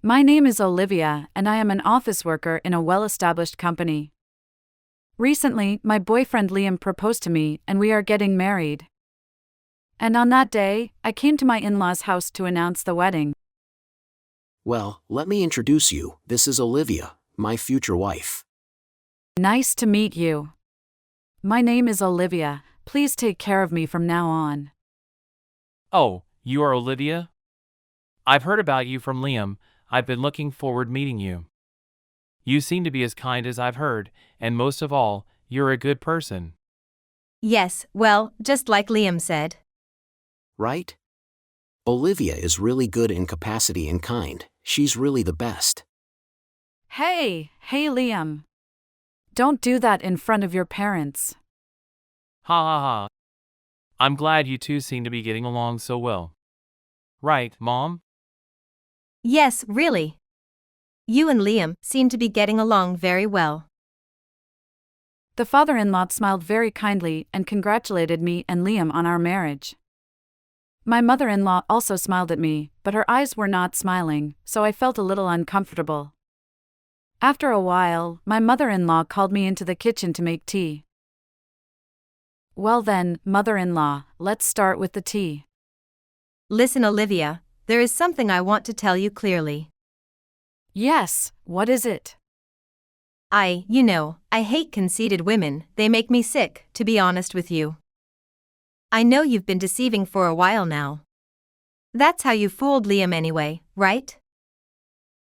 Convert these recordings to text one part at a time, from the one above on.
My name is Olivia, and I am an office worker in a well-established company. Recently, my boyfriend Liam proposed to me, and we are getting married. And on that day, I came to my in-laws' house to announce the wedding. Well, let me introduce you. This is Olivia, my future wife. Nice to meet you. My name is Olivia. Please take care of me from now on. Oh, you are Olivia? I've heard about you from Liam. I've been looking forward meeting you. You seem to be as kind as I've heard, and most of all, you're a good person. Yes, well, just like Liam said. Right? Olivia is really good in capacity and kind. She's really the best. Hey Liam. Don't do that in front of your parents. Ha ha ha. I'm glad you two seem to be getting along so well. Right, Mom? Yes, really. You and Liam seem to be getting along very well. The father-in-law smiled very kindly and congratulated me and Liam on our marriage. My mother-in-law also smiled at me, but her eyes were not smiling, so I felt a little uncomfortable. After a while, my mother-in-law called me into the kitchen to make tea. Well then, mother-in-law, let's start with the tea. Listen, Olivia, there is something I want to tell you clearly. Yes, what is it? I hate conceited women. They make me sick, to be honest with you. I know you've been deceiving for a while now. That's how you fooled Liam anyway, right?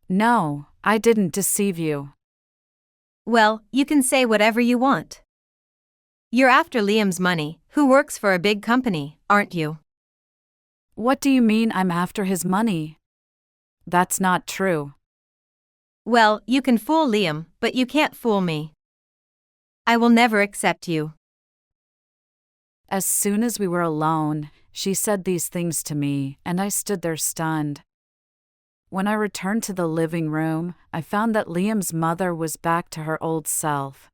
No, I didn't deceive you. Well, you can say whatever you want. You're after Liam's money, who works for a big company, aren't you? What do you mean I'm after his money? That's not true. Well, you can fool Liam, but you can't fool me. I will never accept you. As soon as we were alone, she said these things to me, and I stood there stunned. When I returned to the living room, I found that Liam's mother was back to her old self.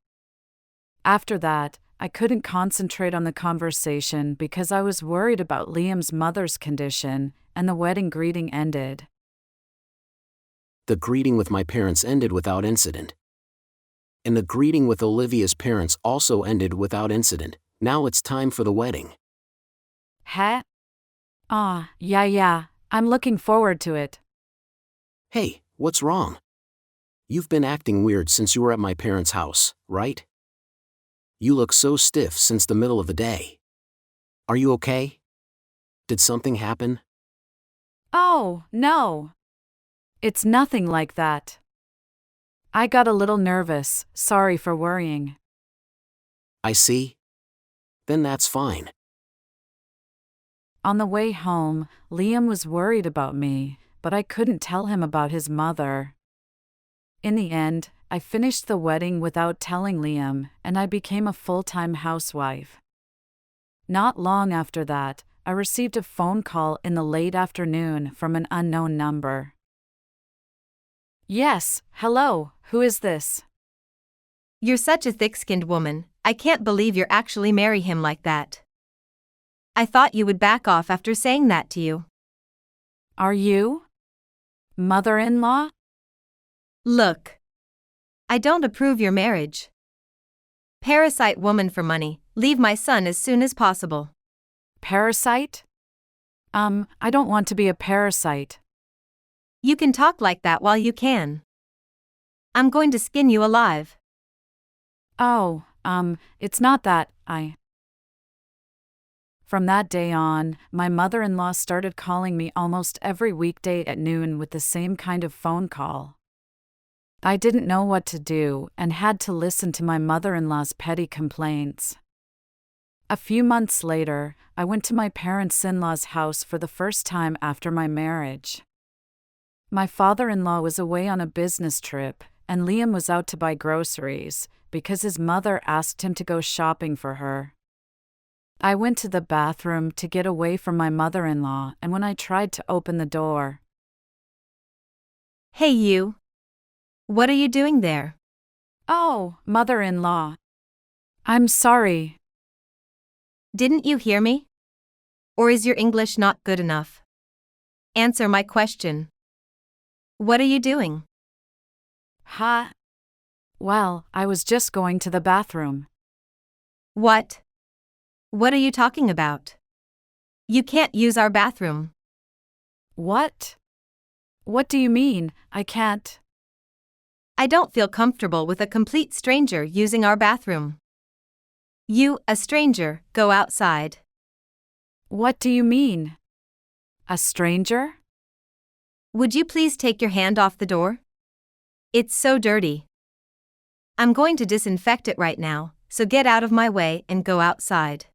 After that, I couldn't concentrate on the conversation because I was worried about Liam's mother's condition, and the wedding greeting ended. The greeting with my parents ended without incident. And the greeting with Olivia's parents also ended without incident. Now it's time for the wedding. Huh? Yeah, I'm looking forward to it. Hey, what's wrong? You've been acting weird since you were at my parents' house, right? You look so stiff since the middle of the day. Are you okay? Did something happen? Oh, no. It's nothing like that. I got a little nervous, sorry for worrying. I see. Then that's fine. On the way home, Liam was worried about me, but I couldn't tell him about his mother. In the end, I finished the wedding without telling Liam, and I became a full-time housewife. Not long after that, I received a phone call in the late afternoon from an unknown number. Yes, hello, who is this? You're such a thick-skinned woman. I can't believe you're actually marry him like that. I thought you would back off after saying that to you. Are you? Mother-in-law? Look. I don't approve your marriage. Parasite woman for money, leave my son as soon as possible. Parasite? I don't want to be a parasite. You can talk like that while you can. I'm going to skin you alive. Oh, it's not that, From that day on, my mother-in-law started calling me almost every weekday at noon with the same kind of phone call. I didn't know what to do and had to listen to my mother-in-law's petty complaints. A few months later, I went to my parents-in-law's house for the first time after my marriage. My father-in-law was away on a business trip, and Liam was out to buy groceries, because his mother asked him to go shopping for her. I went to the bathroom to get away from my mother-in-law, and when I tried to open the door... Hey you! What are you doing there? Oh, mother-in-law. I'm sorry. Didn't you hear me? Or is your English not good enough? Answer my question. What are you doing? Ha! Well, I was just going to the bathroom. What? What are you talking about? You can't use our bathroom. What? What do you mean, I can't? I don't feel comfortable with a complete stranger using our bathroom. You, a stranger, go outside. What do you mean? A stranger? Would you please take your hand off the door? It's so dirty. I'm going to disinfect it right now, so get out of my way and go outside.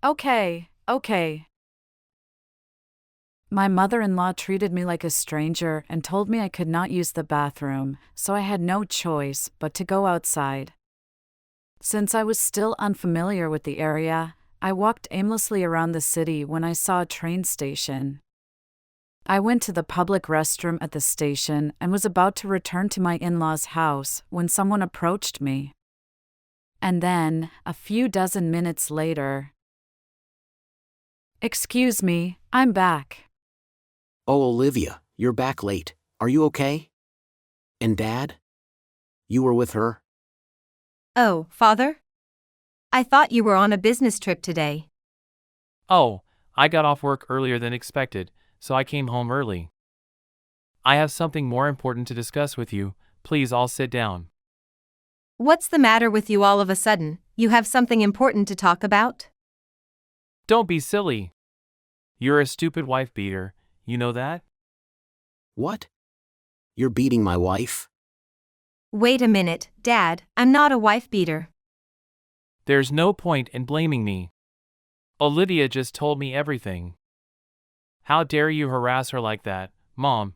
Okay. My mother-in-law treated me like a stranger and told me I could not use the bathroom, so I had no choice but to go outside. Since I was still unfamiliar with the area, I walked aimlessly around the city when I saw a train station. I went to the public restroom at the station and was about to return to my in-laws' house when someone approached me. And then, a few dozen minutes later, "Excuse me, I'm back." Oh, Olivia, you're back late. Are you okay? And Dad? You were with her? Oh, Father? I thought you were on a business trip today. Oh, I got off work earlier than expected, so I came home early. I have something more important to discuss with you. Please all sit down. What's the matter with you all of a sudden? You have something important to talk about? Don't be silly. You're a stupid wife beater, you know that? What? You're beating my wife? Wait a minute, Dad, I'm not a wife beater. There's no point in blaming me. Olivia just told me everything. How dare you harass her like that, Mom?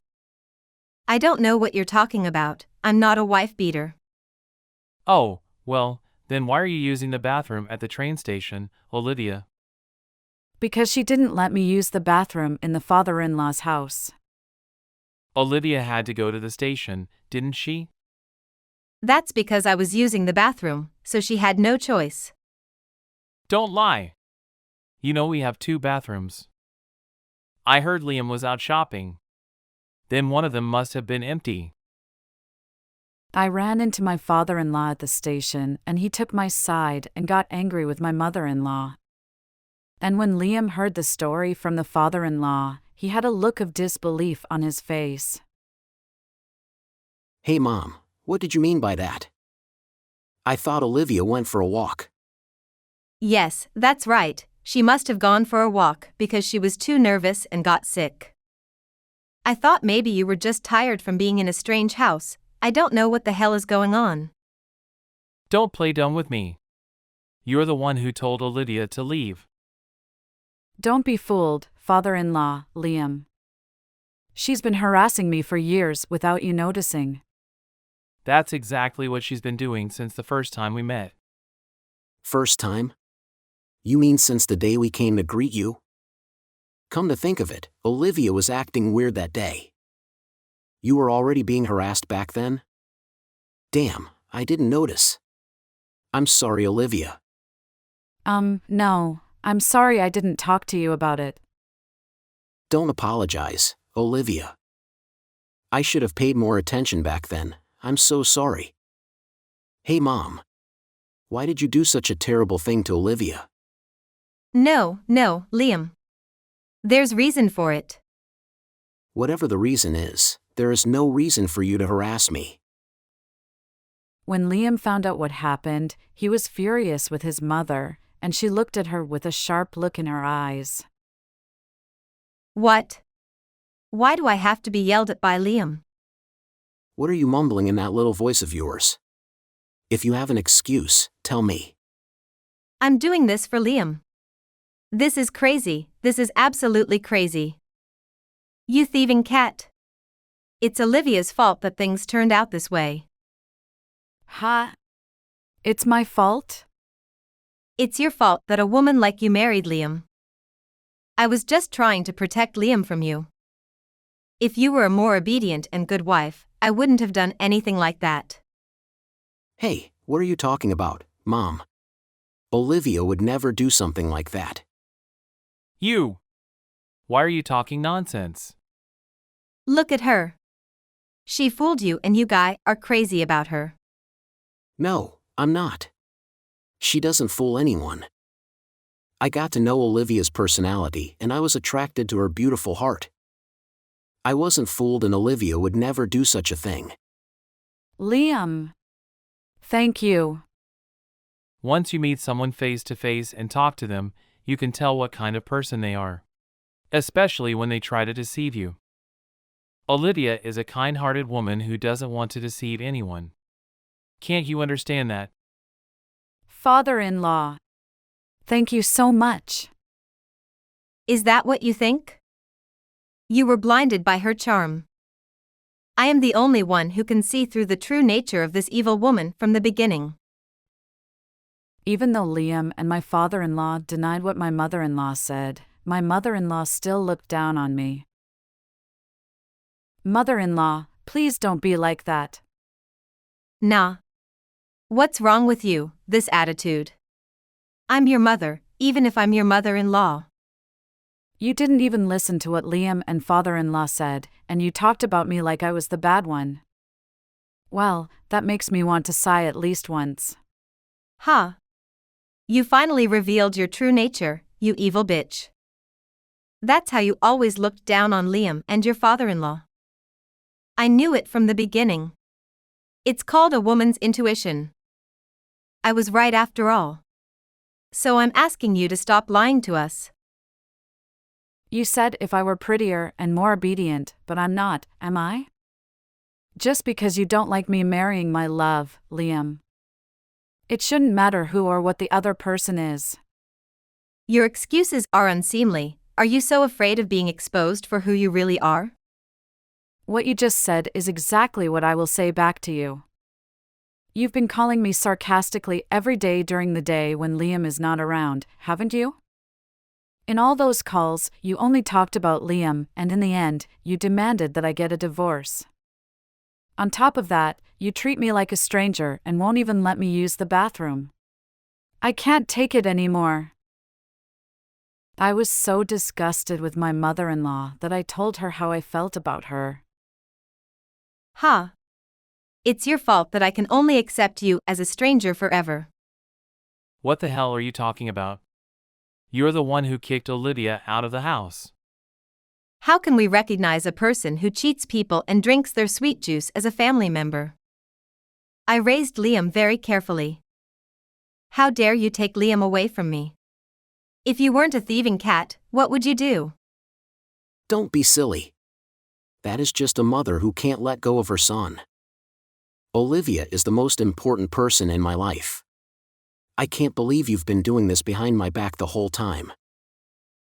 I don't know what you're talking about. I'm not a wife beater. Oh, well, then why are you using the bathroom at the train station, Olivia? Because she didn't let me use the bathroom in the father-in-law's house. Olivia had to go to the station, didn't she? That's because I was using the bathroom, so she had no choice. Don't lie. You know we have 2 bathrooms. I heard Liam was out shopping. Then one of them must have been empty. I ran into my father-in-law at the station and he took my side and got angry with my mother-in-law. And when Liam heard the story from the father-in-law, he had a look of disbelief on his face. Hey Mom, what did you mean by that? I thought Olivia went for a walk. Yes, that's right. She must have gone for a walk because she was too nervous and got sick. I thought maybe you were just tired from being in a strange house. I don't know what the hell is going on. Don't play dumb with me. You're the one who told Olivia to leave. Don't be fooled, father-in-law, Liam. She's been harassing me for years without you noticing. That's exactly what she's been doing since the first time we met. First time? You mean since the day we came to greet you? Come to think of it, Olivia was acting weird that day. You were already being harassed back then? Damn, I didn't notice. I'm sorry, Olivia. No, I'm sorry I didn't talk to you about it. Don't apologize, Olivia. I should have paid more attention back then. I'm so sorry. Hey Mom. Why did you do such a terrible thing to Olivia? No, Liam. There's reason for it. Whatever the reason is, there is no reason for you to harass me. When Liam found out what happened, he was furious with his mother, and she looked at her with a sharp look in her eyes. What? Why do I have to be yelled at by Liam? What are you mumbling in that little voice of yours? If you have an excuse, tell me. I'm doing this for Liam. This is crazy. This is absolutely crazy. You thieving cat. It's Olivia's fault that things turned out this way. Ha! It's my fault? It's your fault that a woman like you married Liam. I was just trying to protect Liam from you. If you were a more obedient and good wife, I wouldn't have done anything like that. Hey, what are you talking about, Mom? Olivia would never do something like that. You! Why are you talking nonsense? Look at her. She fooled you and you guy are crazy about her. No, I'm not. She doesn't fool anyone. I got to know Olivia's personality and I was attracted to her beautiful heart. I wasn't fooled and Olivia would never do such a thing. Liam. Thank you. Once you meet someone face to face and talk to them, you can tell what kind of person they are, especially when they try to deceive you. Olivia is a kind-hearted woman who doesn't want to deceive anyone. Can't you understand that? Father-in-law. Thank you so much. Is that what you think? You were blinded by her charm. I am the only one who can see through the true nature of this evil woman from the beginning. Even though Liam and my father-in-law denied what my mother-in-law said, my mother-in-law still looked down on me. Mother-in-law, please don't be like that. Nah. What's wrong with you, this attitude? I'm your mother, even if I'm your mother-in-law. You didn't even listen to what Liam and father-in-law said, and you talked about me like I was the bad one. Well, that makes me want to sigh at least once. Huh. You finally revealed your true nature, you evil bitch. That's how you always looked down on Liam and your father-in-law. I knew it from the beginning. It's called a woman's intuition. I was right after all. So I'm asking you to stop lying to us. You said if I were prettier and more obedient, but I'm not, am I? Just because you don't like me marrying my love, Liam. It shouldn't matter who or what the other person is. Your excuses are unseemly. Are you so afraid of being exposed for who you really are? What you just said is exactly what I will say back to you. You've been calling me sarcastically every day during the day when Liam is not around, haven't you? In all those calls, you only talked about Liam, and in the end, you demanded that I get a divorce. On top of that, you treat me like a stranger and won't even let me use the bathroom. I can't take it anymore. I was so disgusted with my mother-in-law that I told her how I felt about her. Huh. It's your fault that I can only accept you as a stranger forever. What the hell are you talking about? You're the one who kicked Olivia out of the house. How can we recognize a person who cheats people and drinks their sweet juice as a family member? I raised Liam very carefully. How dare you take Liam away from me? If you weren't a thieving cat, what would you do? Don't be silly. That is just a mother who can't let go of her son. Olivia is the most important person in my life. I can't believe you've been doing this behind my back the whole time.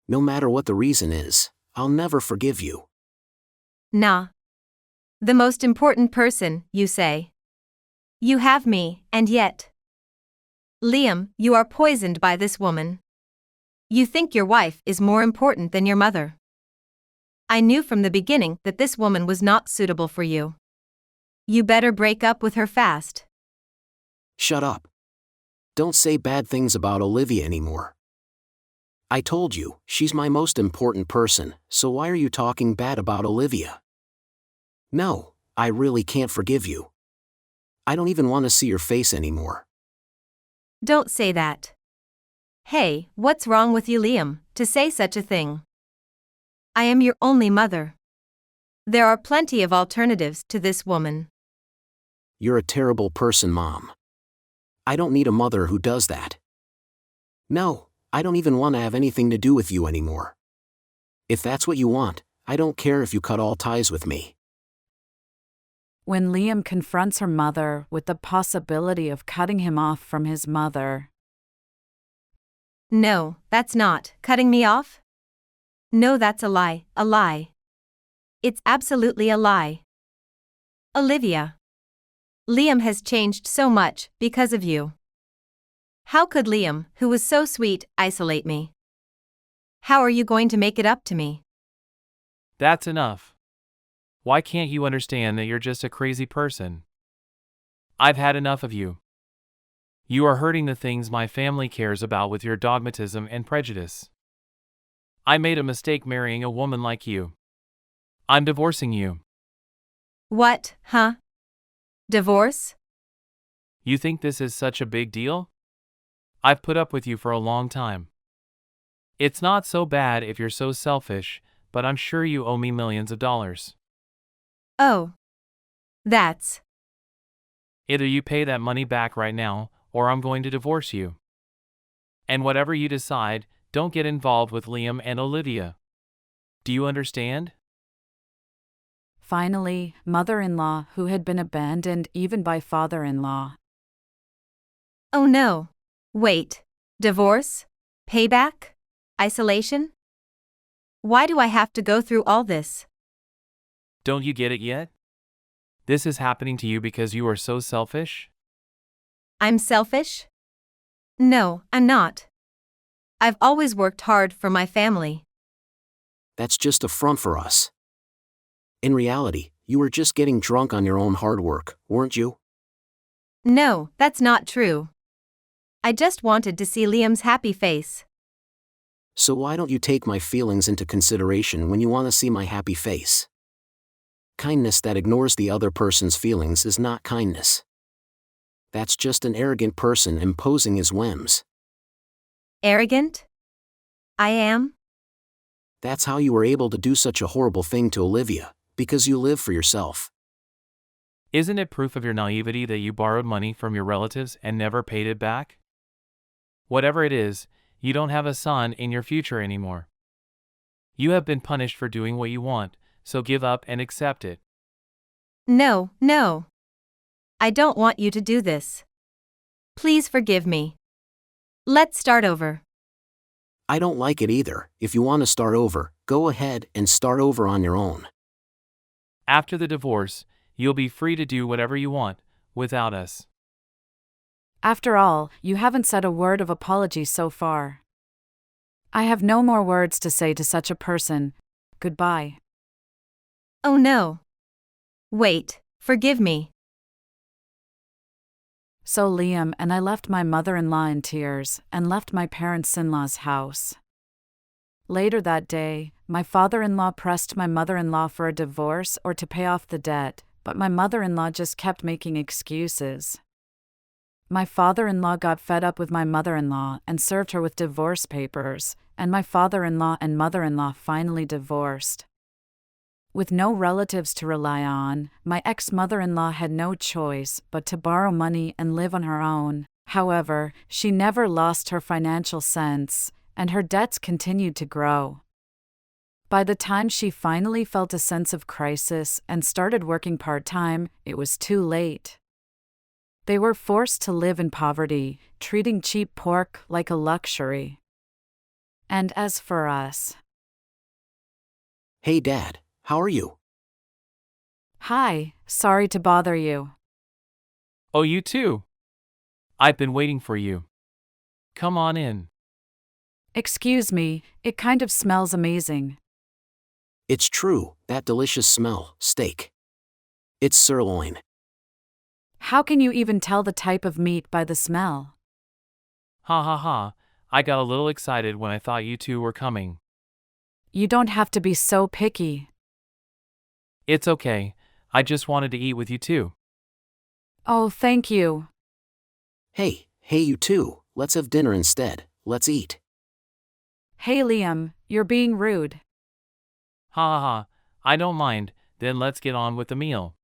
No matter what the reason is, I'll never forgive you. Nah. The most important person, you say. You have me, and yet. Liam, you are poisoned by this woman. You think your wife is more important than your mother. I knew from the beginning that this woman was not suitable for you. You better break up with her fast. Shut up. Don't say bad things about Olivia anymore. I told you, she's my most important person, so why are you talking bad about Olivia? No, I really can't forgive you. I don't even want to see your face anymore. Don't say that. Hey, what's wrong with you, Liam, to say such a thing? I am your only mother. There are plenty of alternatives to this woman. You're a terrible person, Mom. I don't need a mother who does that. No, I don't even want to have anything to do with you anymore. If that's what you want, I don't care if you cut all ties with me. When Liam confronts her mother with the possibility of cutting him off from his mother. No, that's not cutting me off. No, that's a lie, a lie. It's absolutely a lie. Olivia. Liam has changed so much because of you. How could Liam, who was so sweet, isolate me? How are you going to make it up to me? That's enough. Why can't you understand that you're just a crazy person? I've had enough of you. You are hurting the things my family cares about with your dogmatism and prejudice. I made a mistake marrying a woman like you. I'm divorcing you. What, huh? Divorce? You think this is such a big deal? I've put up with you for a long time. It's not so bad if you're so selfish, but I'm sure you owe me millions of dollars. Oh. That's. Either you pay that money back right now, or I'm going to divorce you. And whatever you decide, don't get involved with Liam and Olivia. Do you understand? Finally, mother-in-law, who had been abandoned even by father-in-law. Oh no. Wait. Divorce? Payback? Isolation? Why do I have to go through all this? Don't you get it yet? This is happening to you because you are so selfish? I'm selfish? No, I'm not. I've always worked hard for my family. That's just a front for us. In reality, you were just getting drunk on your own hard work, weren't you? No, that's not true. I just wanted to see Liam's happy face. So why don't you take my feelings into consideration when you want to see my happy face? Kindness that ignores the other person's feelings is not kindness. That's just an arrogant person imposing his whims. Arrogant? I am? That's how you were able to do such a horrible thing to Olivia, because you live for yourself. Isn't it proof of your naivety that you borrowed money from your relatives and never paid it back? Whatever it is, you don't have a son in your future anymore. You have been punished for doing what you want, so give up and accept it. No, no. I don't want you to do this. Please forgive me. Let's start over. I don't like it either. If you want to start over, go ahead and start over on your own. After the divorce, you'll be free to do whatever you want, without us. After all, you haven't said a word of apology so far. I have no more words to say to such a person. Goodbye. Oh no. Wait, forgive me. So Liam and I left my mother-in-law in tears and left my parents-in-law's house. Later that day, my father-in-law pressed my mother-in-law for a divorce or to pay off the debt, but my mother-in-law just kept making excuses. My father-in-law got fed up with my mother-in-law and served her with divorce papers, and my father-in-law and mother-in-law finally divorced. With no relatives to rely on, my ex-mother-in-law had no choice but to borrow money and live on her own. However, she never lost her financial sense, and her debts continued to grow. By the time she finally felt a sense of crisis and started working part-time, it was too late. They were forced to live in poverty, treating cheap pork like a luxury. And as for us... Hey Dad, how are you? Hi, sorry to bother you. Oh, you too? I've been waiting for you. Come on in. Excuse me, it kind of smells amazing. It's true, that delicious smell, steak. It's sirloin. How can you even tell the type of meat by the smell? Ha ha ha, I got a little excited when I thought you two were coming. You don't have to be so picky. It's okay, I just wanted to eat with you too. Oh, thank you. Hey you too, let's have dinner instead, let's eat. Hey Liam, you're being rude. Ha ha ha, I don't mind, then let's get on with the meal.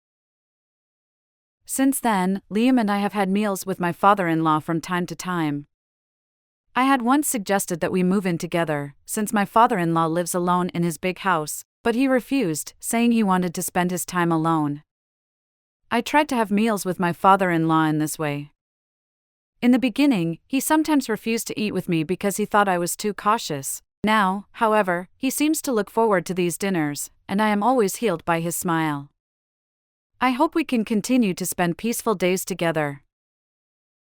Since then, Liam and I have had meals with my father-in-law from time to time. I had once suggested that we move in together, since my father-in-law lives alone in his big house, but he refused, saying he wanted to spend his time alone. I tried to have meals with my father-in-law in this way. In the beginning, he sometimes refused to eat with me because he thought I was too cautious. Now, however, he seems to look forward to these dinners, and I am always healed by his smile. I hope we can continue to spend peaceful days together.